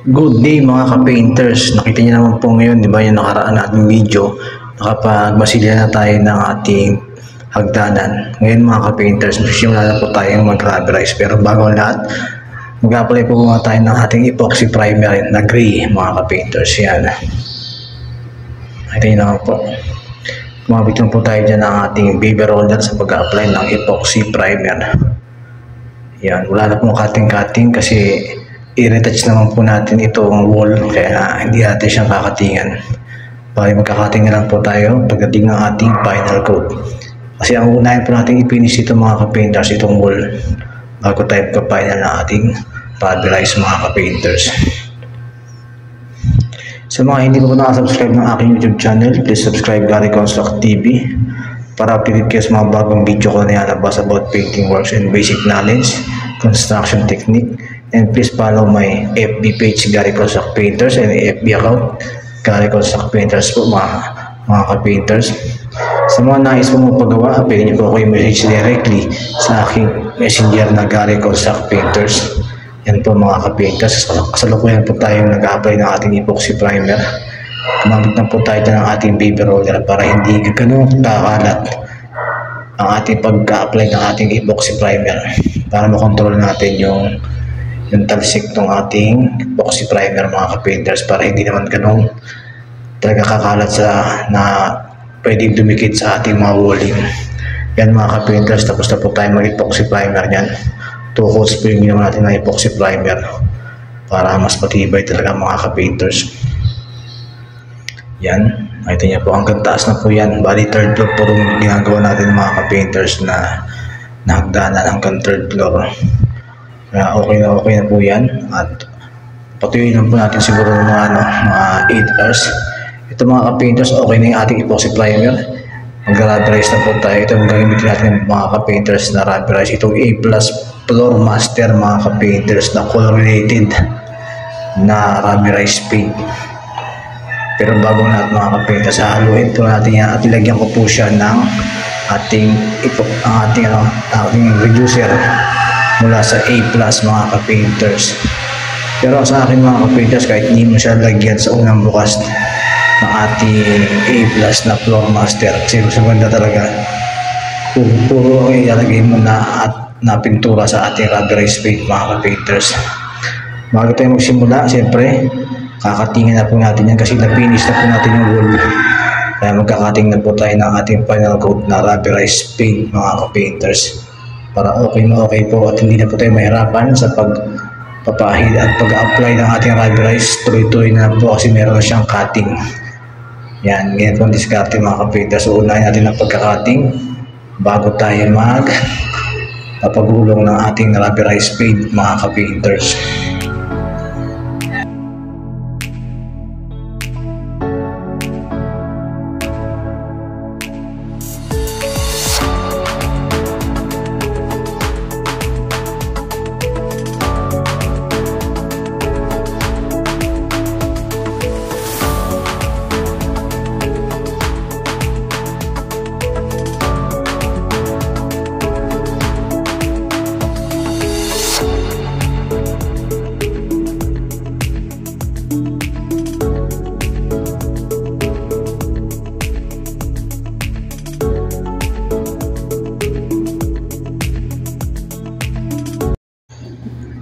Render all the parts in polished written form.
Good day mga ka-painters. Nakita niyo naman po ngayon, di ba, yung nakaraan nating video, nakapagmasilya na tayo ng ating hagdanan. Ngayon mga ka-painters, magsisimula na po tayong mag-rubberize. Pero bago ang lahat, mag-apply po muna tayo ng ating epoxy primer na gray mga ka-painters. Yan. Nakita niyo naman po. Kumabit lang po tayo dyan ng ating baby roller sa pag-apply ng epoxy primer. Yan. Wala na pong cutting-cutting kasi i-retouch naman po natin itong wall, kaya hindi natin siyang kakatingan. Bali magkakating na lang po tayo pagdating ng ating final coat. Kasi ang unahin po natin i-finish ito mga ka-painters, itong wall, bago tayo magka-final ng ating rubberize mga ka-painters. Sa mga hindi po nakasubscribe ng aking YouTube channel, please subscribe Gary Construct TV para updated kayo sa mga bagong video ko na ilalabas about painting works and basic knowledge, construction technique. And please follow my FB page Gary Construct Painters and FB account Gary Construct Painters po mga ka-painters. Sa mga nais po magpagawa, pwede niyo po ako i-message directly sa aking messenger na Gary Construct Painters. Yan po mga ka-painters. Kasalukuyan po tayong nag-apply ng ating epoxy primer. Kumamit na po tayo ng ating baby roller para hindi ganun kakalat ang ating pag-apply ng ating epoxy primer, para makontrol natin yung talsik ng ating epoxy primer mga ka-painters, para hindi naman ganun talaga kakalat na pwedeng dumikit sa ating mga walling. Yan mga ka-painters, tapos na po tayo mag-epoxy primer yan. 2 coats po yung ginawa natin ng epoxy primer para mas matibay talaga mga ka-painters. Yan, nakita niyo po, hanggang taas na po yan. Bali 3rd floor po yung ginagawa natin mga ka-painters na hagdanan hanggang 3rd floor. Okay na po yan, at patuloy lang po natin siguro mga 8 hours. Ito mga ka-painters, okay na yung ating epoxy primer. Mag-rubberize na po tayo. Ito ang gagamitin natin mga ka-painters na rubberize. Itong A+ Floor Master mga ka-painters na color-related na rubberize paint. Pero bago natin mga ka-painters, haluin po natin yan at ilagyan ko po siya ng ating reducer mula sa A+ mga ka-painters. Pero sa akin mga ka-painters, kahit hindi mo siya lagyan sa unang bukas ng ating A+ na Floor Master, kasi mas maganda talaga puro ilalagay mo na pintura sa ating rubberize paint mga ka-painters. Bago tayo magsimula, siyempre kakatingin na po natin yan kasi na-finish na po natin yung wall, kaya magkakating na po tayo ng ating final coat na rubberize paint mga ka-painters, para okay na okay po at hindi na po tayo mahirapan sa pagpapahid at pag-apply ng ating rubberize. Tuloy-tuloy na po kasi meron na siyang cutting. Yan, ganyan po ang diskarte mga ka-painters. So unahin natin ang pagka-cutting bago tayo papagulong ng ating rubberize paint mga ka-painters.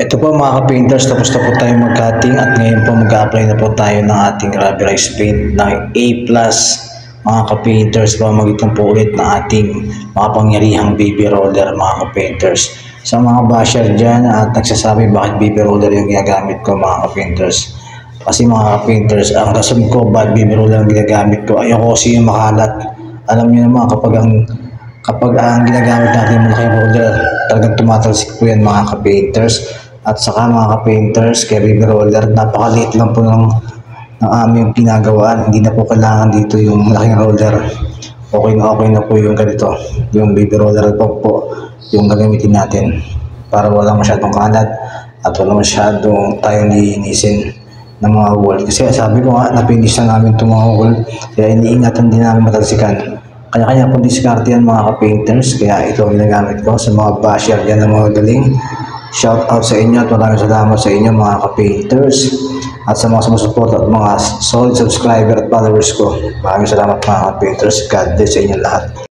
Ito po mga ka-painters, tapos na po tayo mag-cutting at ngayon po mag-apply na po tayo ng ating rubberize paint ng A+ mga ka-painters, pamagitan po ulit ng ating makapangyarihang baby roller mga ka-painters. Sa mga basher dyan at nagsasabi bakit baby roller yung ginagamit ko mga ka-painters, kasi mga ka-painters, ang rason ko bakit baby roller ang ginagamit ko, ayoko kasi yung makalat. Alam niyo naman kapag ang ginagamit natin yung malaking roller, talagang tumatalsik po yan mga ka-painters. At saka mga ka-painters, kaya baby roller, napakaliit lang po ng aming ginagawa. Hindi na po kailangan dito yung malaking roller. Okay na po yung ganito, yung baby roller po yung gagamitin natin, para wala masyadong kalat at wala masyadong tayong lilinisin ng mga wall. Kasi sabi ko nga, na-finish na namin itong mga wall, kaya iniingatan din namin matalsikan. Kanya-kanya po diskarte yan mga ka-painters, kaya ito ang ginagamit ko sa mga basher dyan na mga galing. Shout out sa inyo at maraming salamat sa inyo mga ka-painters. at sa mga sumusuporta at mga solid subscriber at followers ko. Maraming salamat mga painters. God bless sa inyo lahat.